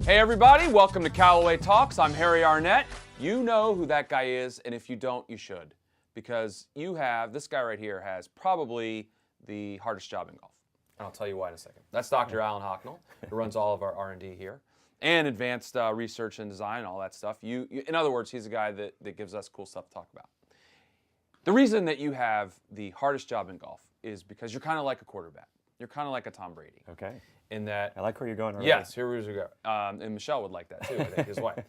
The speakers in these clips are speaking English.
Hey everybody, welcome to Callaway Talks. I'm Harry Arnett. You know who that guy is, and if you don't, you should. Because this guy right here has probably the hardest job in golf. And I'll tell you why in a second. That's Dr. Alan Hocknell, who runs all of our R&D here, and advanced research and design and all that stuff. In other words, he's a guy that gives us cool stuff to talk about. The reason that you have the hardest job in golf is because you're kind of like a quarterback. You're kind of like a Tom Brady. Okay. In that, I like where you're going already. Yes, here we go. And Michelle would like that too, I think, his wife.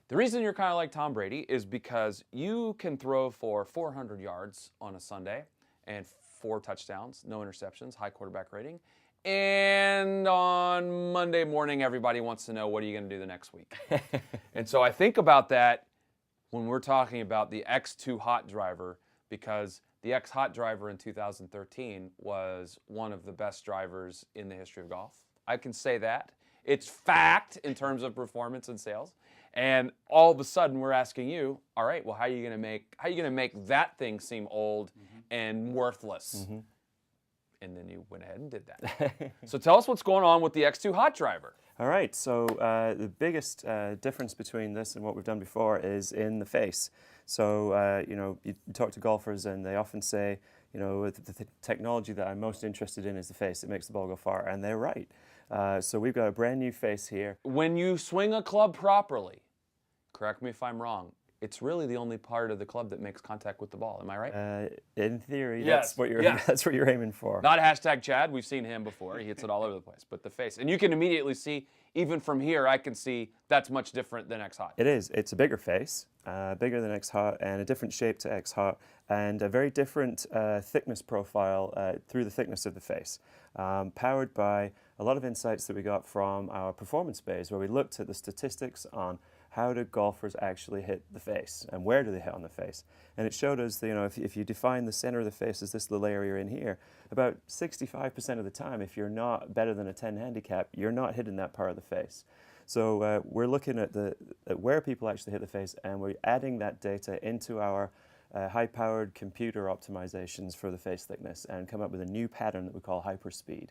The reason you're kind of like Tom Brady is because you can throw for 400 yards on a Sunday and 4 touchdowns, no interceptions, high quarterback rating. And on Monday morning, everybody wants to know, what are you going to do the next week? And so I think about that when we're talking about the X2 Hot Driver, because the X Hot Driver in 2013 was one of the best drivers in the history of golf. I can say that. It's fact in terms of performance and sales. And all of a sudden we're asking you, all right, well, how are you going to make that thing seem old and worthless? And then you went ahead and did that. So tell us what's going on with the X2 Hot Driver. All right, so the biggest difference between this and what we've done before is in the face. So, you talk to golfers and they often say, the technology that I'm most interested in is the face. It makes the ball go far, and they're right. So we've got a brand new face here. When you swing a club properly, correct me if I'm wrong, it's really the only part of the club that makes contact with the ball. Am I right? In theory, yes. That's what you're aiming for. Not hashtag Chad. We've seen him before. He hits it all over the place. But the face. And you can immediately see, even from here, I can see that's much different than X Hot. It is. It's a bigger face, bigger than X Hot, and a different shape to X Hot, and a very different thickness profile through the thickness of the face. Powered by a lot of insights that we got from our performance bays, where we looked at the statistics on how do golfers actually hit the face and where do they hit on the face. And it showed us that, if you define the center of the face as this little area in here, about 65% of the time, if you're not better than a 10 handicap, you're not hitting that part of the face. So we're looking at where people actually hit the face, and we're adding that data into our high-powered computer optimizations for the face thickness and come up with a new pattern that we call hyperspeed.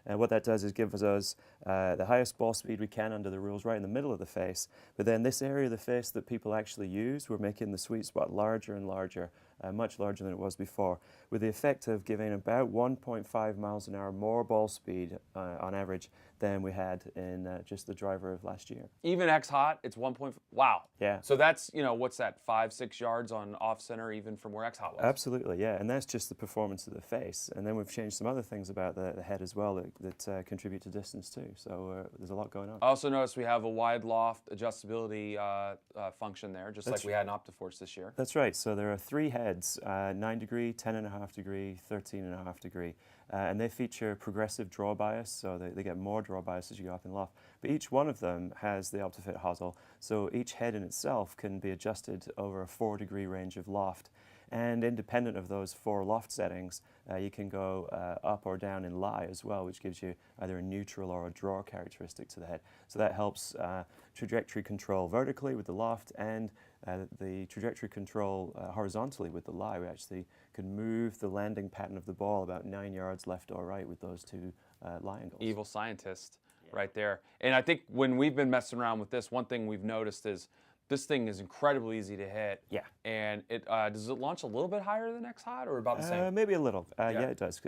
And what that does is give us the highest ball speed we can under the rules right in the middle of the face. But then this area of the face that people actually use, we're making the sweet spot larger and larger, much larger than it was before, with the effect of giving about 1.5 miles an hour more ball speed on average than we had in just the driver of last year. Even X Hot, it's 1. Wow. Yeah. So that's, what's that, 5-6 yards on off center even from where X Hot was? Absolutely, yeah. And that's just the performance of the face. And then we've changed some other things about the head as well that contribute to distance too. So there's a lot going on. I also noticed we have a wide loft adjustability function there, just like we had in OptiForce this year. That's right. So there are 3 heads, 9 degree, 10.5 degree, 13.5 degree. And they feature progressive draw bias, so they get more draw bias as you go up in loft. But each one of them has the OptiFit Hosel, so each head in itself can be adjusted over a 4-degree range of loft. And independent of those 4 loft settings, you can go up or down in lie as well, which gives you either a neutral or a draw characteristic to the head. So that helps trajectory control vertically with the loft, and the trajectory control horizontally with the lie. We actually can move the landing pattern of the ball about 9 yards left or right with those 2 lie angles. Evil scientist right there. And I think when we've been messing around with this, one thing we've noticed is this thing is incredibly easy to hit. Yeah. And does it launch a little bit higher than X Hot or about the same? Maybe a little. Yeah, it does.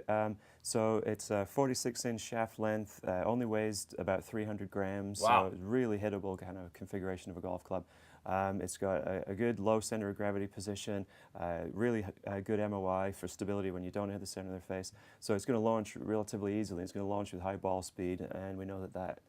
So it's a 46-inch shaft length, only weighs about 300 grams. Wow. So it's really hittable kind of configuration of a golf club. It's got a good low center of gravity position, really good MOI for stability when you don't hit the center of their face. So it's going to launch relatively easily. It's going to launch with high ball speed, and we know that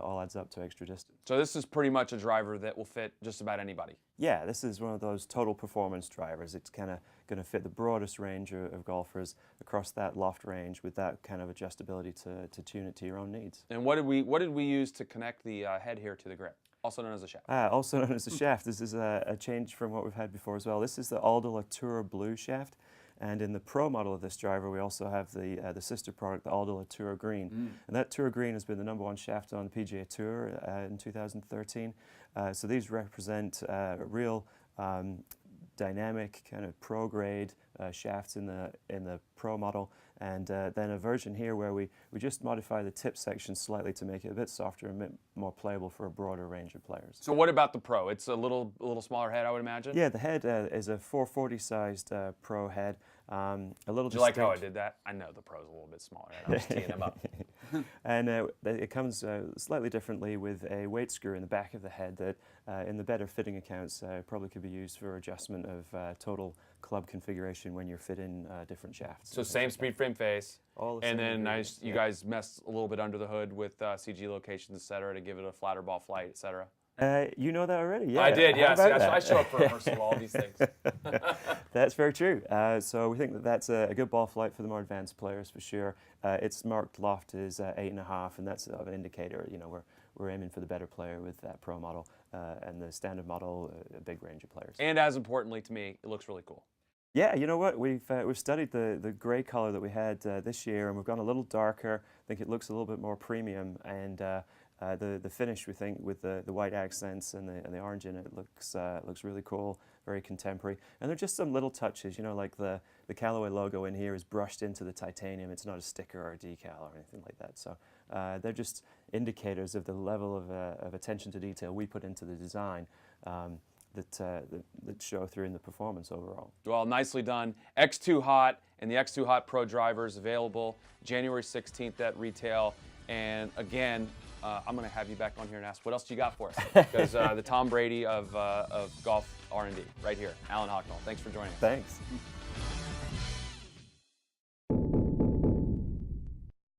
all adds up to extra distance. So this is pretty much a driver that will fit just about anybody. Yeah, this is one of those total performance drivers. It's kind of going to fit the broadest range of golfers across that loft range with that kind of adjustability to tune it to your own needs. And what did we use to connect the head here to the grip? Also known as a shaft. Also known as a shaft. This is a change from what we've had before as well. This is the Aldila Tour Blue shaft. And in the Pro model of this driver, we also have the sister product, the Aldila Tour Green. And that Tour Green has been the #1 shaft on the PGA Tour in 2013. So these represent real dynamic kind of pro-grade shafts in the Pro model. and then a version here where we just modify the tip section slightly to make it a bit softer and a bit more playable for a broader range of players. So what about the Pro? It's a little smaller head, I would imagine? Yeah, the head is a 440 sized Pro head. A little. Do you like how I did that? I know the Pro's a little bit smaller. I was teeing him up. And it comes slightly differently with a weight screw in the back of the head that, in the better fitting accounts, probably could be used for adjustment of total club configuration when you're fitting different shafts. So same speed frame face. All the and same then ingredients, you guys messed a little bit under the hood with CG locations, et cetera, to give it a flatter ball flight, et cetera. You know that already? Yeah. I did, How yes. about that? I show up for rehearsal, all these things. That's very true. So we think that that's a good ball flight for the more advanced players for sure. Its marked loft is 8.5, and that's an indicator. You know, we're aiming for the better player with that Pro model, and the standard model, a big range of players. And as importantly to me, it looks really cool. Yeah, you know what? We've studied the gray color that we had this year, and we've gone a little darker. I think it looks a little bit more premium, and the finish, we think, with the white accents and the orange in it looks really cool, very contemporary. And there are just some little touches, you know, like the Callaway logo in here is brushed into the titanium. It's not a sticker or a decal or anything like that. So they're just indicators of the level of attention to detail we put into the design. That show through in the performance overall. Well, nicely done. X2 Hot and the X2 Hot Pro drivers available January 16th at retail. And again, I'm going to have you back on here and ask, what else do you got for us? Because the Tom Brady of golf R&D right here, Alan Hocknall. Thanks for joining us. Thanks.